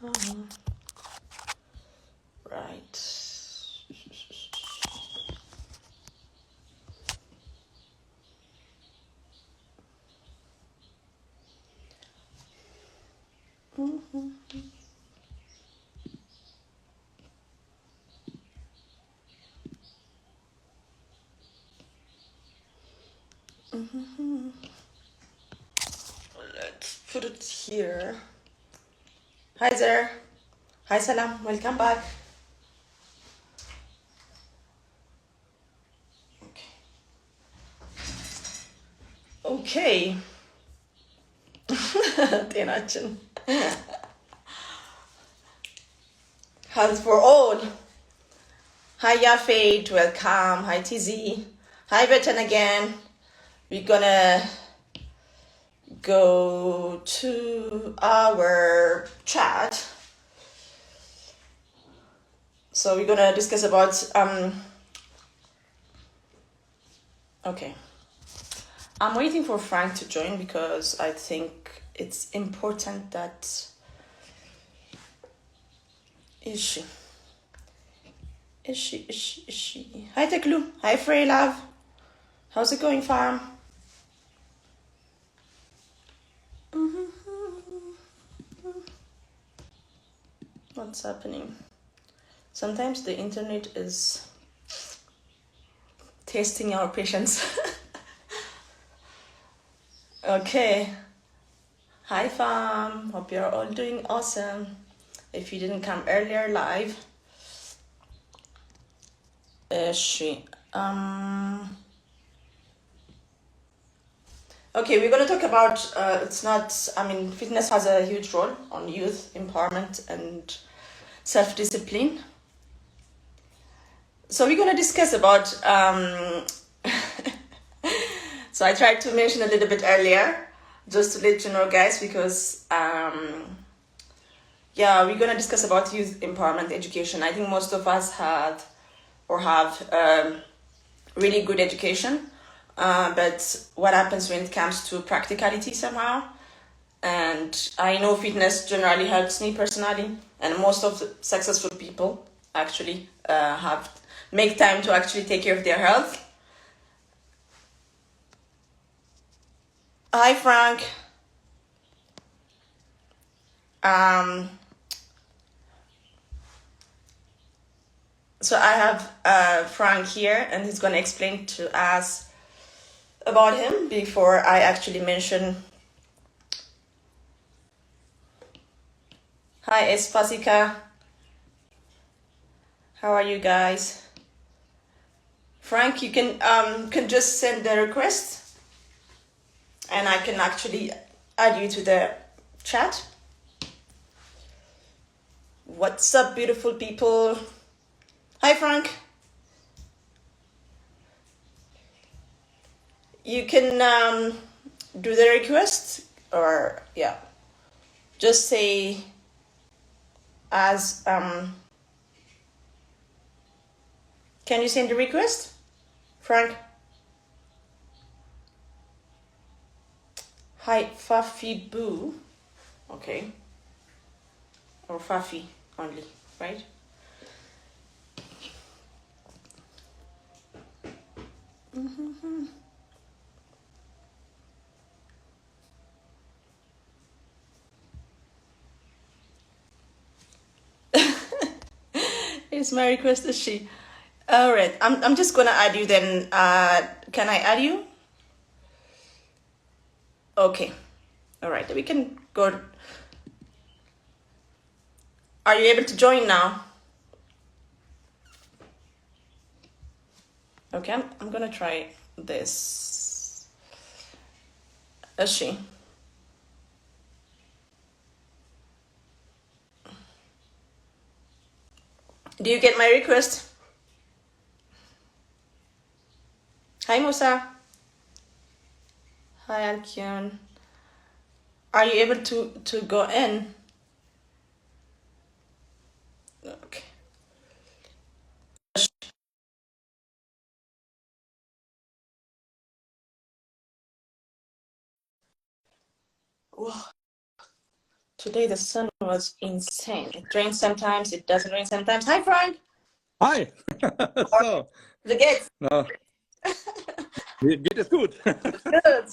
Right. Let's put it here. Hi there. Hi Salam. Welcome back. Okay. ጤናችን health for all. Hi Yafet, welcome. Hi TZ. Hi Betan again. We're gonna go to our chat. So we're gonna discuss about okay. I'm waiting for Frank to join because I think it's important that is she? Hi Teklu. Hi Frey Love. How's it going, fam? What's happening? Sometimes the internet is testing our patience. Okay. Hi fam. Hope you're all doing awesome. If you didn't come earlier live. Okay, we're going to talk about, fitness has a huge role on youth empowerment and self-discipline. So we're going to discuss about, so I tried to mention a little bit earlier, just to let you know guys, because, we're going to discuss about youth empowerment education. I think most of us have really good education. But what happens when it comes to practicality somehow? And I know fitness generally helps me personally, and most of the successful people actually make time to actually take care of their health. Hi Frank. So I have Frank here, and he's going to explain to us about him before I actually mention. Hi Espasica. How are you guys? Frank, you can just send the request, and I can actually add you to the chat. What's up, beautiful people? Hi Frank. You can do the request, or just say as can you send the request, Frank? Hi Fafi Boo. Okay. Or Fafi only, right? It's my request, is she? All right, I'm just gonna add you then. Can I add you? Okay. All right, we can go. Are you able to join now? Okay, I'm gonna try this. Is she? Do you get my request? Hi Musa. Hi Alkion. Are you able to go in? Okay. Wow. Today the sun was insane. It rains sometimes, it doesn't rain sometimes. Hi, Frank. Hi. So, Wie geht's? na, geht es gut? Good.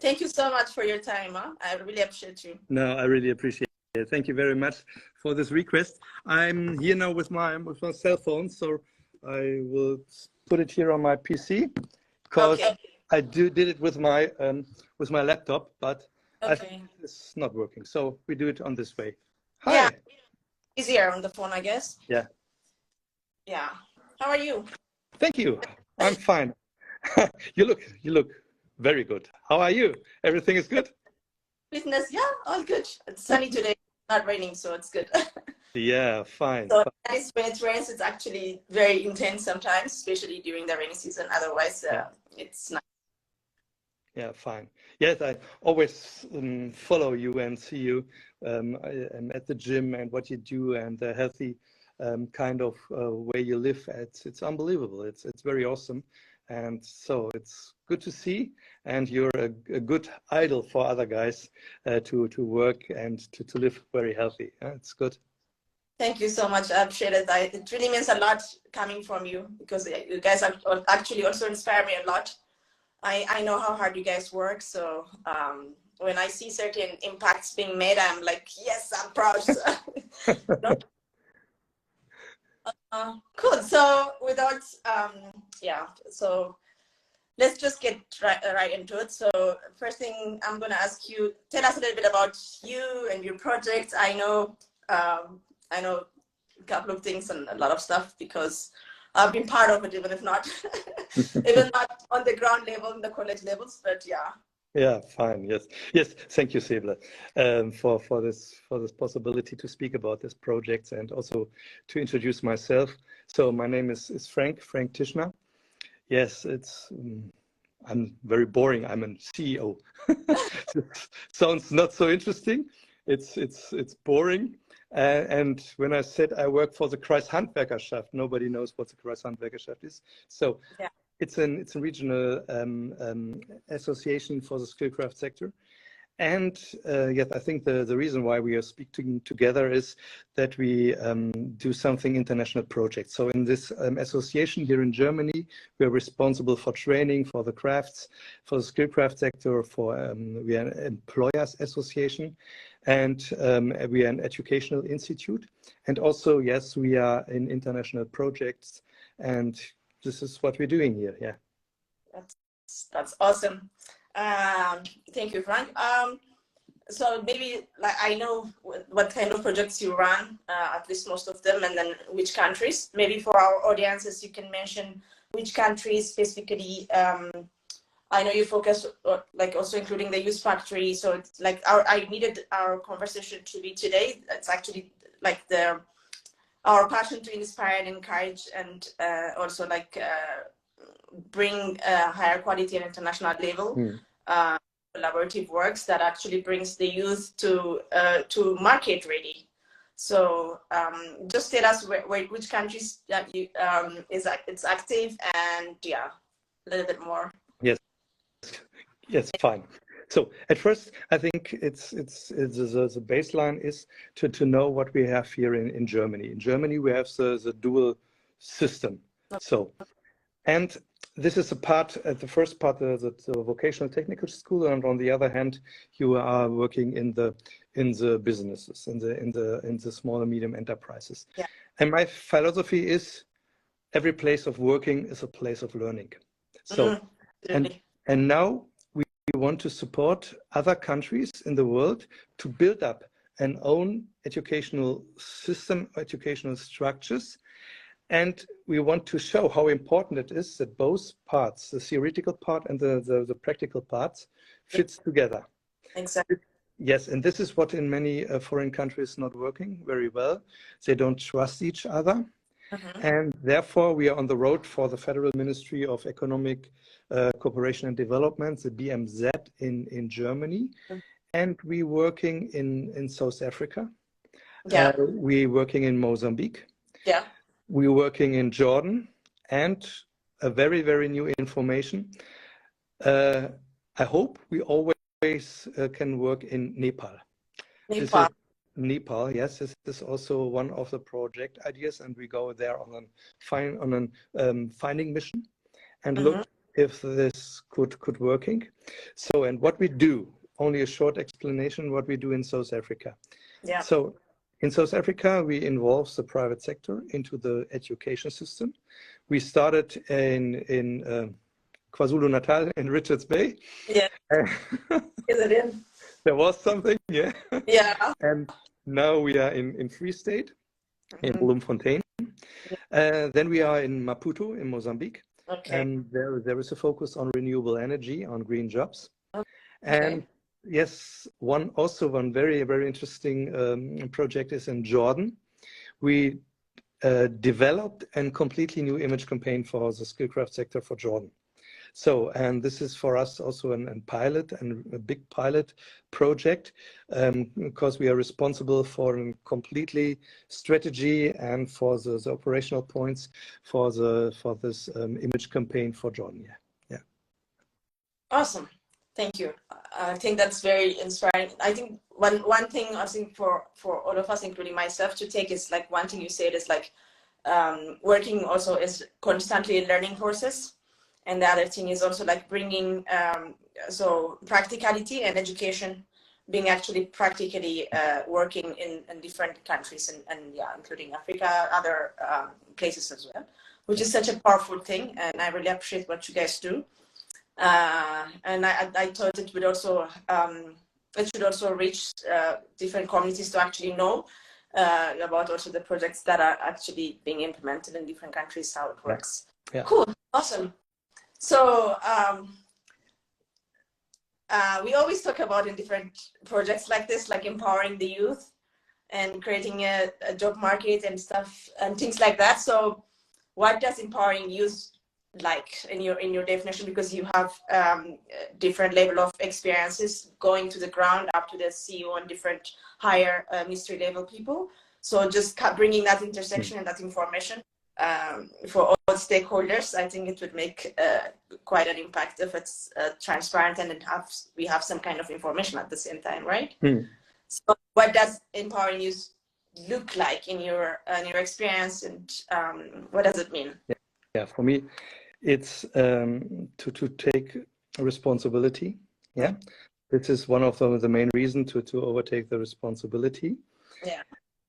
Thank you so much for your time. Huh? I really appreciate you. No, I really appreciate it. Thank you very much for this request. I'm here now with my cell phone, so I will put it here on my PC because Okay. I did it with my laptop, but I Okay. think it's not working. So we do it on this way. Yeah, Hi. easier on the phone, I guess. Yeah. Yeah. How are you? Thank you. I'm fine. You look very good. How are you? Everything is good? Business, yeah, all good. It's sunny today, not raining, so it's good. Yeah, fine. So that is when it rains, it's actually very intense sometimes, especially during the rainy season. Otherwise, it's not. Yeah, fine. Yes, I always follow you and see you at the gym and what you do and the healthy kind of way you live. It's unbelievable. It's very awesome, and so it's good to see. And you're a good idol for other guys to work and to live very healthy. It's good. Thank you so much. I appreciate it. It really means a lot coming from you because you guys actually also inspire me a lot. I know how hard you guys work, so when I see certain impacts being made, I'm like, yes, I'm proud. Cool. So without, yeah, so let's just get right into it. So first thing I'm going to ask you, tell us a little bit about you and your project. I know a couple of things and a lot of stuff because I've been part of it, even if not, even not on the ground level, in the college levels, but yeah. Yeah, fine. Yes. Thank you, Sebla, for this possibility to speak about this project and also to introduce myself. So my name is Frank Tischner. Yes, I'm very boring. I'm a CEO. Sounds not so interesting. It's boring. And when I said I work for the Kreishandwerkerschaft, nobody knows what the Kreishandwerkerschaft is. So yeah. It's a regional association for the skillcraft sector. And yes, I think the reason why we are speaking together is that we do something international projects. So in this association here in Germany, we are responsible for training for the crafts, for the skillcraft sector, we are an employers association, and we are an educational institute. And also, yes, we are in international projects, and this is what we're doing here. Yeah. That's awesome. Thank you, Frank. So maybe like I know what kind of projects you run, at least most of them, and then which countries. Maybe for our audiences, you can mention which countries specifically. I know you focus like also including the youth factory. So it's like I needed our conversation to be today. It's actually like our passion to inspire and encourage and also like bring higher quality and international level collaborative works that actually brings the youth to market ready. So just tell us which countries that you it's active, and yeah, a little bit more. Yes, fine. So at first, I think it's the baseline is to know what we have here in Germany. In Germany, we have the dual system. So, and this is the first part, the vocational technical school, and on the other hand, you are working in the businesses, in the small and medium enterprises. Yeah. And my philosophy is, every place of working is a place of learning. So, and now we want to support other countries in the world to build up an own educational system, educational structures. And we want to show how important it is that both parts, the theoretical part and the practical parts, fits together. Exactly. Yes, and this is what in many foreign countries not working very well. They don't trust each other. And therefore, we are on the road for the Federal Ministry of Economic Cooperation and Development, the BMZ in Germany. And we're working in South Africa. Yeah. We're working in Mozambique. Yeah. We're working in Jordan, and a very, very new information. I hope we always can work in Nepal. This Nepal. is Nepal. Yes, this is also one of the project ideas, and we go there on an finding mission and Mm-hmm. look if this could working. So, and what we do, only a short explanation what we do in South Africa. Yeah. So in South Africa, we involve the private sector into the education system. We started in KwaZulu-Natal in Richards Bay. Yeah. Is it in? There was something, yeah. Yeah. And now we are in Free State, in Mm-hmm. Bloemfontein. Then we are in Maputo, in Mozambique. Okay. And there is a focus on renewable energy, on green jobs. Okay. And yes, one very, very interesting project is in Jordan. We developed a completely new image campaign for the skillcraft sector for Jordan. So, and this is for us also a pilot and a big pilot project, because we are responsible for a completely strategy and for the operational points for this image campaign for Jordan. Yeah. Awesome. Thank you. I think that's very inspiring. I think one thing I think for all of us, including myself, to take is like one thing you said is like working also is constantly learning process. And the other thing is also like bringing so practicality and education, being actually practically working in different countries and yeah, including Africa, other places as well, which is such a powerful thing. And I really appreciate what you guys do. And I thought it would also it should also reach different communities to actually know about also the projects that are actually being implemented in different countries, how it works. Yeah. Cool, awesome. So we always talk about in different projects like this, like empowering the youth and creating a job market and stuff and things like that. So what does empowering youth like in your definition, because you have different level of experiences going to the ground up to the CEO and different higher ministry level people. So just bringing that intersection and that information for all stakeholders, I think it would make quite an impact if it's transparent and we have some kind of information at the same time, right? So what does empowering youth look like in your experience, and what does it mean? Yeah, for me, it's to take responsibility. Yeah, this is one of the main reasons to overtake the responsibility. Yeah,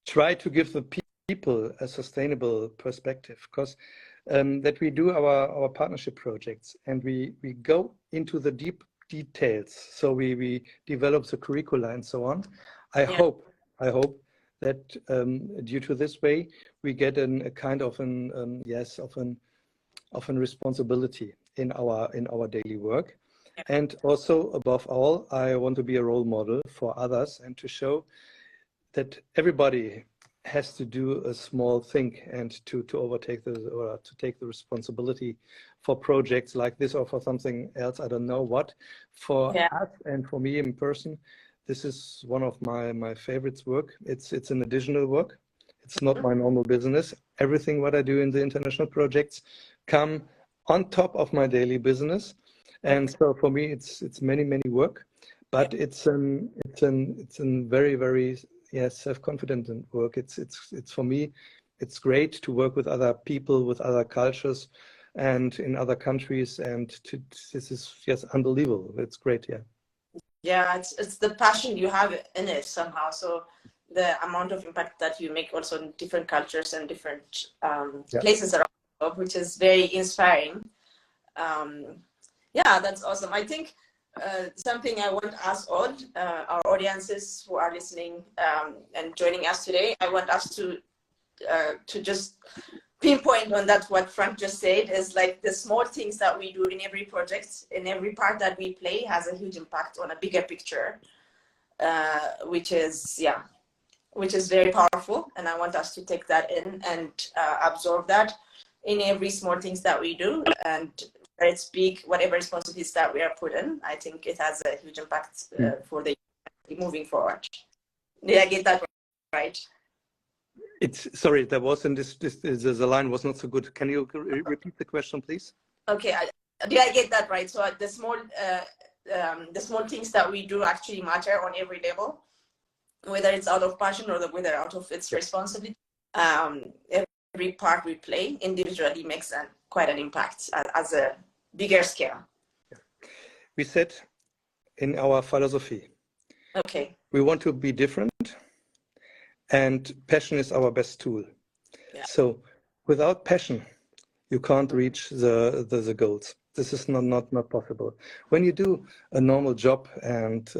try to give the people a sustainable perspective, because that we do our partnership projects and we go into the deep details. So we develop the curricula and so on. I hope that due to this way we get a kind of of an responsibility in our daily work. And also, above all, I want to be a role model for others and to show that everybody has to do a small thing and to overtake to take the responsibility for projects like this or for something else. I don't know what. For us and for me in person, this is one of my favorites work. It's an additional work. It's not my normal business. Everything what I do in the international projects come on top of my daily business. And so for me, it's many work, but it's a very, very self-confident work. It's for me, it's great to work with other people, with other cultures, and in other countries. And this is unbelievable. It's great. Yeah, it's the passion you have in it somehow. So the amount of impact that you make also in different cultures and different places around the world, which is very inspiring. Yeah, that's awesome. I think something I want to ask all our audiences who are listening and joining us today, I want us to just pinpoint on that what Frank just said is like the small things that we do in every project, in every part that we play has a huge impact on a bigger picture, which is very powerful. And I want us to take that in and absorb that in every small things that we do, and it's big, whatever responsibilities that we are put in, I think it has a huge impact for the moving forward. Did I get that right? Sorry, there wasn't the line was not so good. Can you repeat the question, please? Okay, did I get that right? So the small things that we do actually matter on every level, whether it's out of passion or whether out of its responsibility. Every part we play individually makes quite an impact as a bigger scale. We said in our philosophy, okay, we want to be different, and passion is our best tool. Yeah. So without passion, you can't reach the goals. This is not possible. When you do a normal job and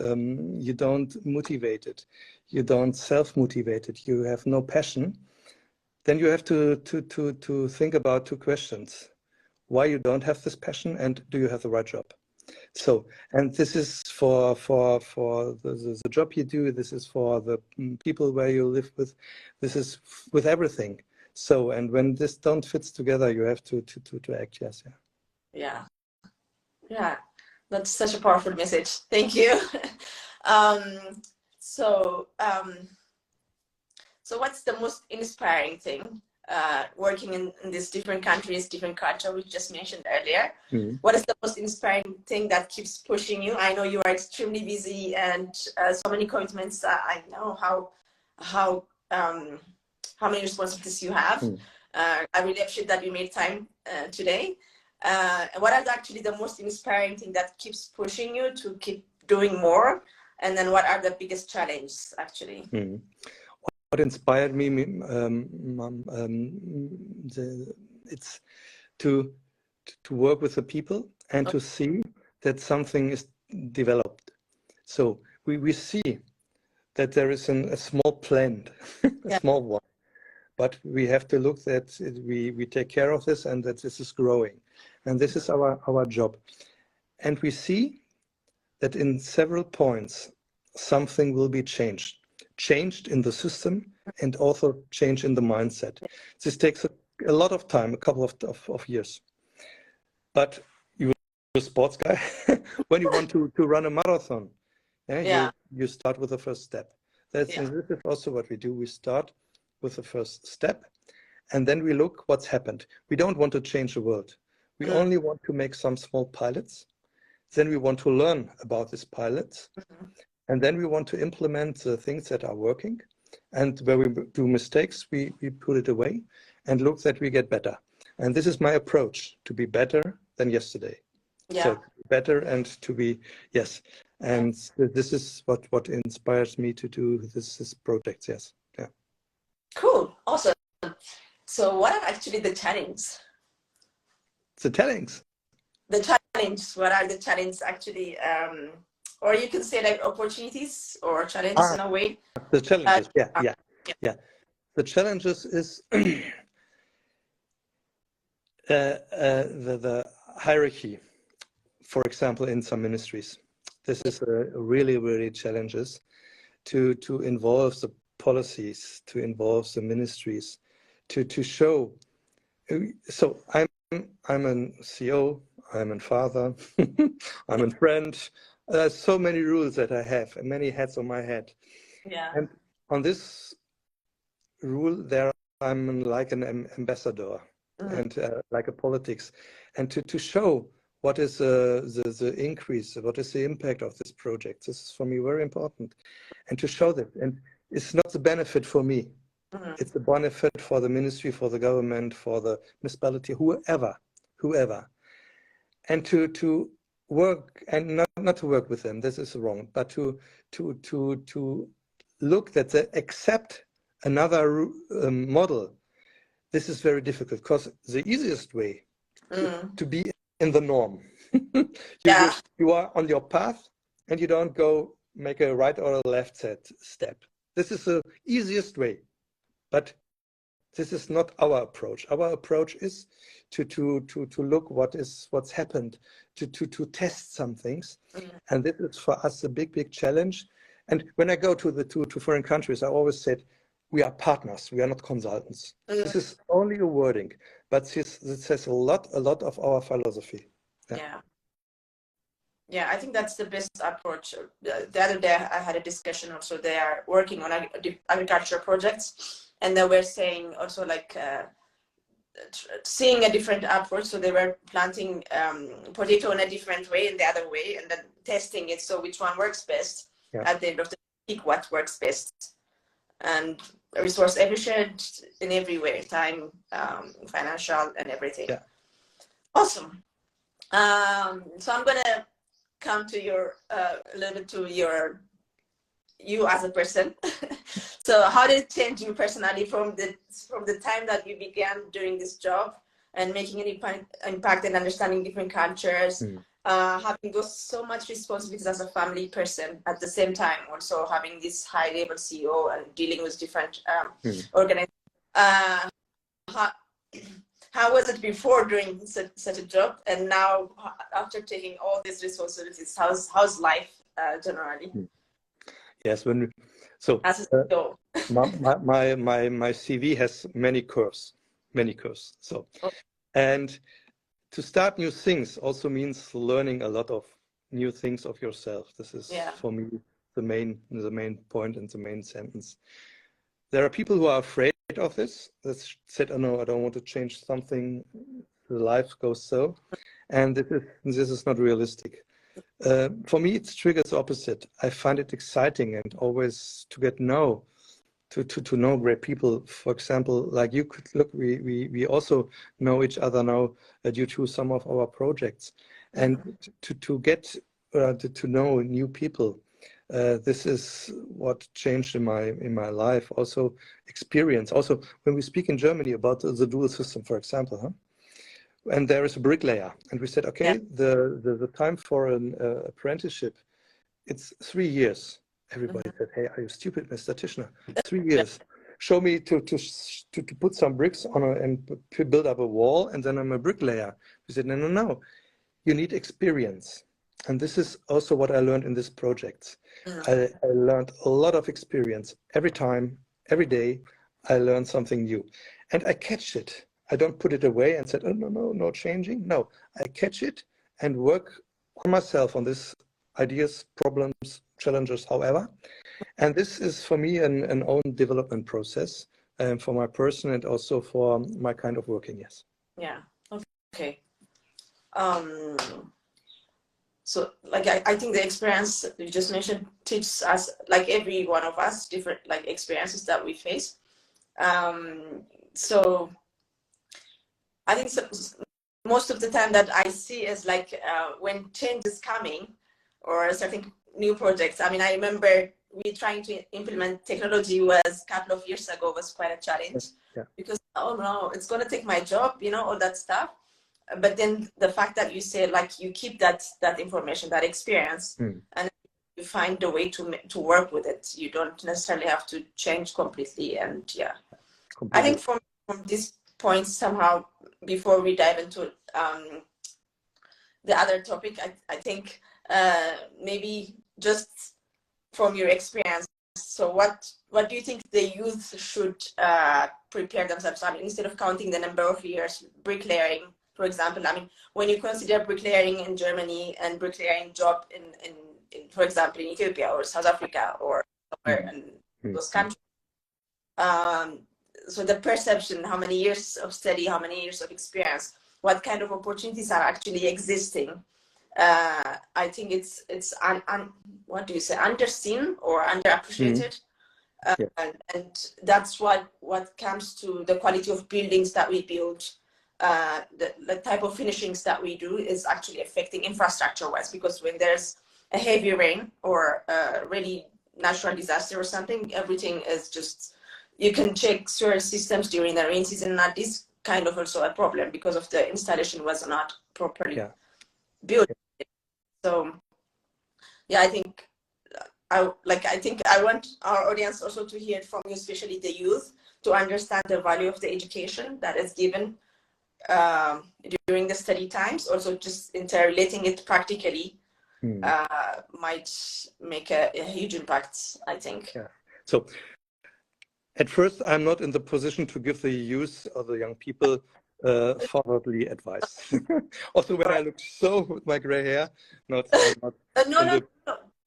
you don't motivate it, you don't self-motivate it, you have no passion, then you have to think about two questions: why you don't have this passion, and do you have the right job? So, and this is for the job you do, this is for the people where you live with, this is with everything. So, and when this don't fits together, you have to act. Yes, yeah, that's such a powerful message. Thank you. So what's the most inspiring thing working in these different countries, different culture we just mentioned earlier? Mm-hmm. What is the most inspiring thing that keeps pushing you? I know you are extremely busy and so many commitments. I know how many responsibilities you have. I really appreciate that you made time today. What are actually the most inspiring thing that keeps pushing you to keep doing more? And then what are the biggest challenges actually? Mm-hmm. What inspired me, it's to work with the people and to see that something is developed. So we see that there is a small plant, a small one, but we have to look that we take care of this and that this is growing. And this is our job. And we see that in several points, something will be changed in the system and also change in the mindset. This takes a lot of time, a couple of years. But you're a sports guy. When you want to run a marathon, you start with the first step. This is also what we do. We start with the first step, and then we look what's happened. We don't want to change the world. We only want to make some small pilots. Then we want to learn about these pilots. And then we want to implement the things that are working. And where we do mistakes, we put it away and look that we get better. And this is my approach, to be better than yesterday. Yeah. So better and to be, yes. And this is what inspires me to do this project, yes. Yeah. Cool, awesome. So what are actually the challenges? The challenge. The challenge, what are the challenges actually? Or you can say like opportunities or challenges in a way. The challenges, yeah. The challenges is the hierarchy, for example, in some ministries. This is really challenges to involve the policies, to involve the ministries, to show. So I'm a CEO, I'm a father, I'm a friend. There's so many rules that I have and many hats on my head. Yeah. And on this rule there, I'm like an ambassador and like a politics, and to show what is the increase, what is the impact of this project. This is for me very important, and to show that. And it's not the benefit for me. It's the benefit for the ministry, for the government, for the municipality, whoever. And to work, and not to work with them, this is wrong, but to look that they accept another model. This is very difficult, because the easiest way to be in the norm. You are on your path and you don't go make a right or a left step. This is the easiest way, but this is not our approach. Our approach is to look what's happened, to test some things, and this is for us a big challenge. And when I go to foreign countries, I always said, we are partners, we are not consultants. This is only a wording, but this says a lot of our philosophy. Yeah, I think that's the best approach. The other day I had a discussion also. They are working on agriculture projects, and they were saying also like seeing a different approach. So they were planting potato in a different way and the other way, and then testing it. So which one works best at the end of the pick what works best and resource efficient in every way, time, financial, and everything. Yeah. Awesome. So I'm gonna come to your a little bit to you as a person. So how did it change you personally from the time that you began doing this job and making an impact and understanding different cultures, having those so much responsibilities as a family person at the same time, also having this high level CEO and dealing with different organizations. How was it before doing such a job, and now after taking all these responsibilities, how's life generally? Yes, As a CEO. my CV has many curves. So, and to start new things also means learning a lot of new things of yourself. This is for me the main point and the main sentence. There are people who are afraid of this. That said, oh no, I don't want to change something. The life goes so, and this is not realistic. For me, it triggers opposite. I find it exciting and always to get know. To know great people, for example, like you could look, we also know each other now due to some of our projects, and to get to know new people. This is what changed in my life. Also experience. Also, when we speak in Germany about the dual system, for example, and there is a bricklayer, and we said, okay, the time for an apprenticeship, it's 3 years. Everybody said, hey, are you stupid, Mr. Tischner? 3 years. Show me to put some bricks on and build up a wall, and then I'm a bricklayer. We said, no. You need experience. And this is also what I learned in this project. I learned a lot of experience. Every time, every day, I learned something new. And I catch it. I don't put it away and said, oh, no changing. No, I catch it and work on myself on this ideas, problems, challenges, however. And this is for me an own development process for my person and also for my kind of working, yes. Yeah, okay. So like I think the experience you just mentioned teaches us, like every one of us, different like experiences that we face. So I think most of the time that I see is like when change is coming or certain new projects. I mean, I remember we trying to implement technology was a couple of years ago was quite a challenge because, oh no, it's going to take my job, all that stuff. But then the fact that you say like you keep that information, that experience, and you find a way to work with it. You don't necessarily have to change completely. And I think from this point somehow, before we dive into the other topic, I think maybe just from your experience, so what do you think the youth should prepare themselves? I mean, instead of counting the number of years, bricklaying, for example, I mean, when you consider bricklayering in Germany and bricklaying job in for example, in Ethiopia or South Africa or somewhere in those countries, so the perception, how many years of study, how many years of experience, what kind of opportunities are actually existing? I think it's what do you say, underseen or underappreciated, and that's what comes to the quality of buildings that we build. The type of finishings that we do is actually affecting infrastructure-wise, because when there's a heavy rain or a really natural disaster or something, everything is just, you can check sewer systems during the rain season, and this kind of also a problem because of the installation was not properly built. So I think I want our audience also to hear from you, especially the youth, to understand the value of the education that is given during the study times. Also, just interrelating it practically might make a huge impact, I think. Yeah. So at first, I'm not in the position to give the youth or the young people forwardly advice. Also, when I look so with my gray hair, no,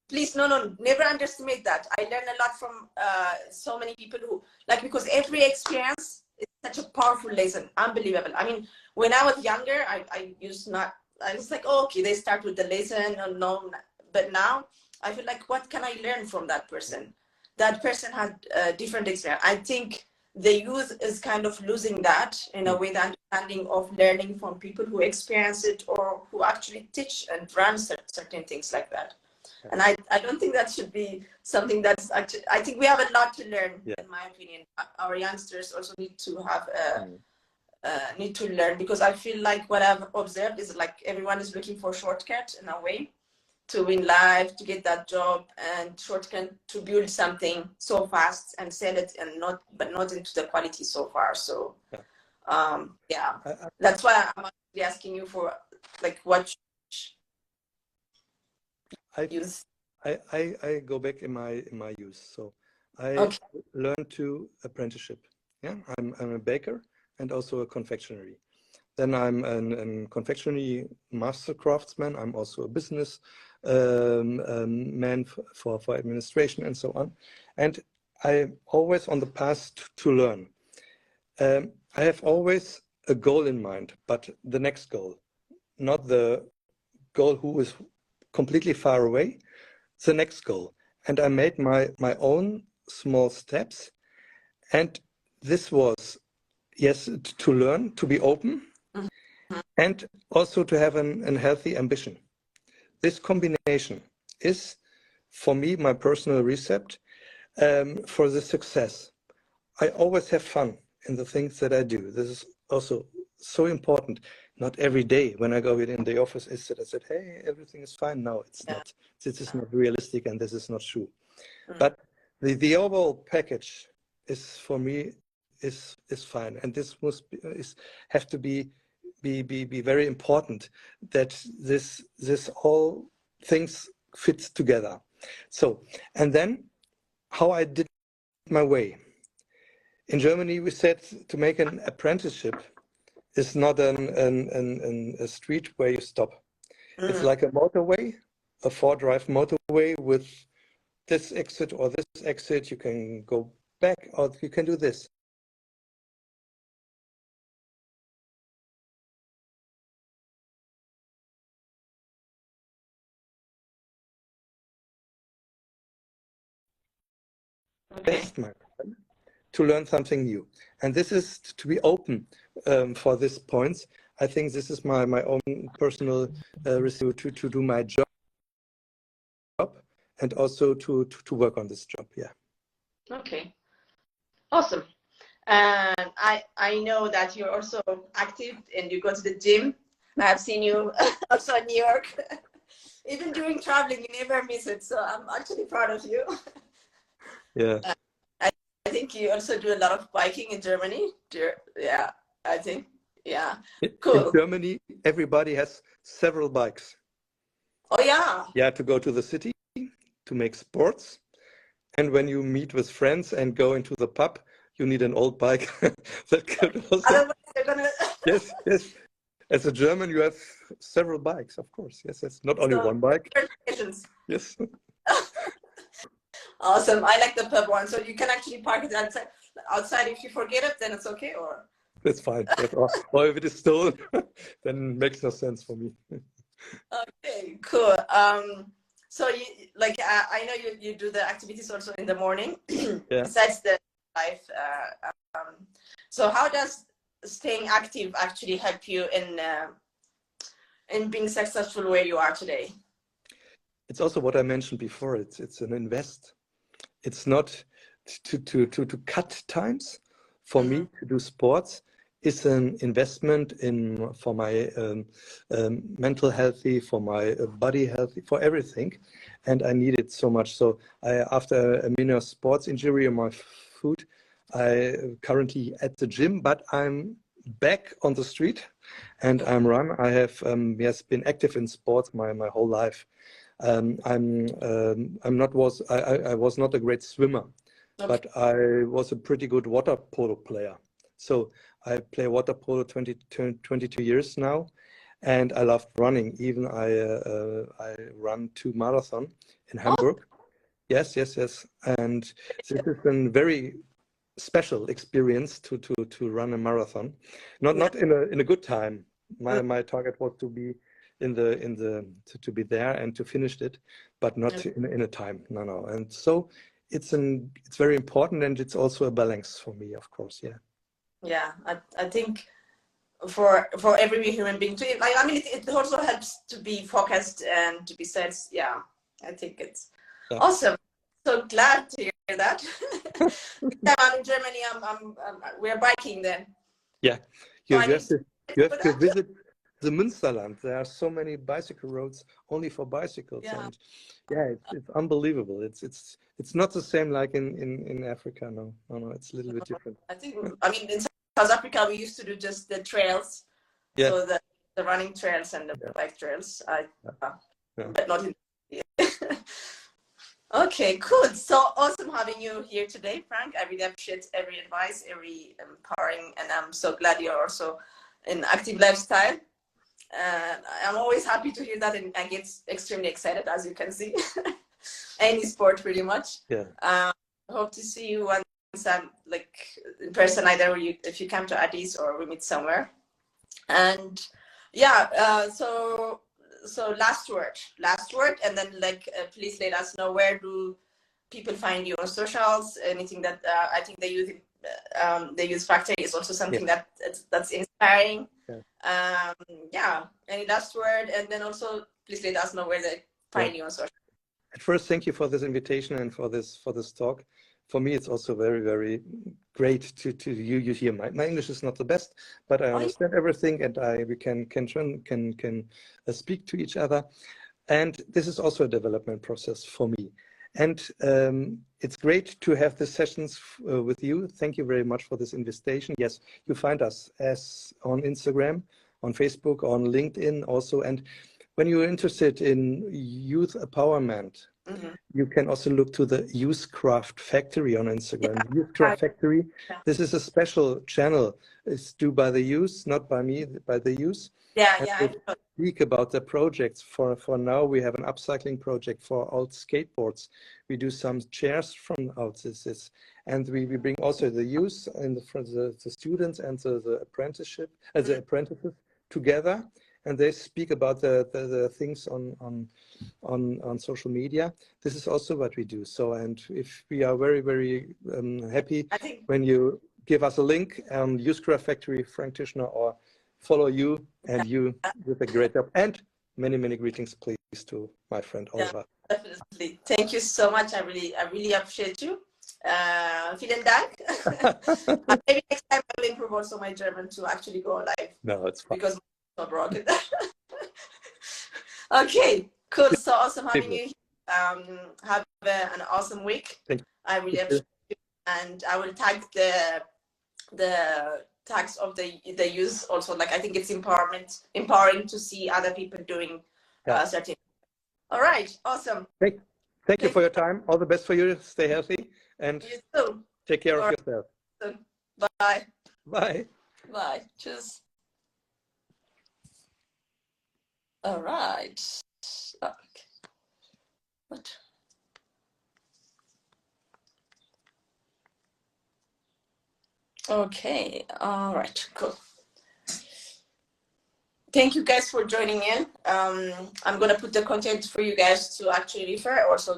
please, no, never underestimate that. I learn a lot from so many people who, like, because every experience is such a powerful lesson, unbelievable. I mean, when I was younger, I was like, oh, okay, they start with the lesson, or no, but now I feel like, what can I learn from that person? That person had a different experience. I think the youth is kind of losing that in a way, the understanding of learning from people who experience it or who actually teach and run certain things like that. And I don't think that should be something that's actually, I think we have a lot to learn, in my opinion. Our youngsters also need to have need to learn, because I feel like what I've observed is like everyone is looking for shortcut in a way to win life, to get that job, and shortcut to build something so fast and sell it, and not into the quality so far. So that's why I'm actually asking you for like what use. I go back in my youth. So I learned to apprenticeship. Yeah, I'm a baker and also a confectionery. Then I'm a confectionery master craftsman. I'm also a business man for administration and so on. And I'm always on the path to learn. I have always a goal in mind, but the next goal, not the goal who is completely far away, the next goal. And I made my own small steps. And this was, yes, to learn, to be open, and also to have a healthy ambition. This combination is, for me, my personal recipe for the success. I always have fun in the things that I do. This is also so important. Not every day when I go in the office is that I said, hey, everything is fine. No, it's not. This is not realistic, and this is not true. But the overall package is, for me, is fine, and this must have to be very important, that this all things fits together. So, and then how I did my way. In Germany, we said to make an apprenticeship is not a street where you stop. It's like a motorway, a 4-drive motorway with this exit or this exit. You can go back, or you can do this. Best, my friend, to learn something new. And this is to be open for these points. I think this is my own personal recipe to do my job, and also to work on this job. Yeah. Okay. Awesome. And I know that you're also active and you go to the gym. I have seen you also in New York. Even during traveling, you never miss it. So I'm actually proud of you. Yeah. I think you also do a lot of biking in Germany. Yeah, I think. Yeah. Cool. In Germany, everybody has several bikes. Oh, yeah. Yeah, to go to the city, to make sports. And when you meet with friends and go into the pub, you need an old bike. That could also... Otherwise, they're gonna... Yes, yes. As a German, you have several bikes, of course. Yes, yes. Not only one bike. Yes. Awesome. I like the pub one. So you can actually park it outside. If you forget it, then it's okay, or? That's fine. Or if it is stolen, then it makes no sense for me. Okay, cool. So you, like, I know you do the activities also in the morning, besides the life. So how does staying active actually help you in being successful where you are today? It's also what I mentioned before. It's an invest. It's not to cut times. For me, to do sports is an investment for my mental healthy, for my body healthy, for everything, and I need it so much. So after a minor sports injury on my foot, I currently at the gym, but I'm back on the street, and I'm run. I have been active in sports my whole life. I was not a great swimmer, but I was a pretty good water polo player. So I play water polo 22 years now, and I love running. Even I run 2 marathons in Hamburg. Yes, yes, yes. And this is a very special experience to run a marathon. Not in a good time. My target was to be to be there and to finish it, but not in a time. No. And so it's very important, and it's also a balance for me, of course. Yeah, I think for every human being to, like, I mean, it also helps to be focused and to be said. Yeah, I think it's awesome. So glad to hear that. Yeah, I'm in Germany. We're biking then. Yeah, So you have to visit the Münsterland. There are so many bicycle roads only for bicycles, and it's unbelievable. It's not the same like in Africa. No, it's a little bit different. I think, I mean, in South Africa we used to do just the trails, so the running trails and the bike trails. But not in. Okay, cool. So awesome having you here today, Frank. I really appreciate every advice, every empowering, and I'm so glad you're also in active lifestyle. I'm always happy to hear that, and I get extremely excited, as you can see. Any sport, pretty much. Hope to see you once I'm like in person, either if you come to Addis or we meet somewhere. And so last word, and then please let us know, where do people find you on socials? Anything that I think the youth factor is also something that's inspiring. Any last word, and then also please let us know where they find you on social. At first, thank you for this invitation and for this talk. For me, it's also very, very great to you here. My English is not the best, but I understand everything, and we can speak to each other. And this is also a development process for me. And it's great to have these sessions with you. Thank you very much for this invitation. Yes, you find us on Instagram, on Facebook, on LinkedIn also. And when you're interested in youth empowerment, you can also look to the Youth Craft Factory on Instagram. Youth Craft Factory. This is a special channel. It's due by the youth, not by me, by the youth. I speak about the projects. For now, we have an upcycling project for old skateboards. We do some chairs from out this, and we bring also the youth and the students and the apprenticeship as the apprentices together, and they speak about the things on social media. This is also what we do. So, and if we are very, very happy when you give us a link on Youth Craft Factory, Frank Tischner, or follow you, and you with a great job. And many, many greetings, please, to my friend Oliver. Definitely. Thank you so much. I really appreciate you. Vielen Dank. Maybe next time I will improve also my German to actually go live. No, it's fine. Because I'm not broken. Okay, cool. So awesome having you. Have an awesome week. Thank you. I really appreciate it. And I will tag the tags of the youth also. Like, I think it's empowering to see other people doing certain. All right, awesome. Thank you for your time. All the best for you. Stay healthy, and you too. Take care of yourself. Bye. Bye. Bye. Cheers. All right. Okay. What? Okay. All right. Cool. Thank you guys for joining in. I'm gonna put the content for you guys to actually refer. Also,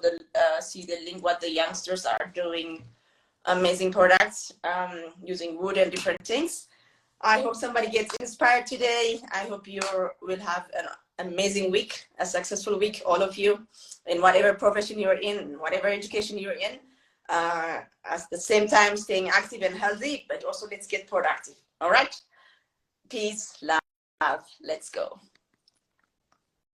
see the link what the youngsters are doing. Amazing products using wood and different things. I hope somebody gets inspired today. I hope you will have an amazing week, a successful week, all of you, in whatever profession you're in, whatever education you're in. At the same time, staying active and healthy, but also let's get productive. All right? Peace, love, let's go.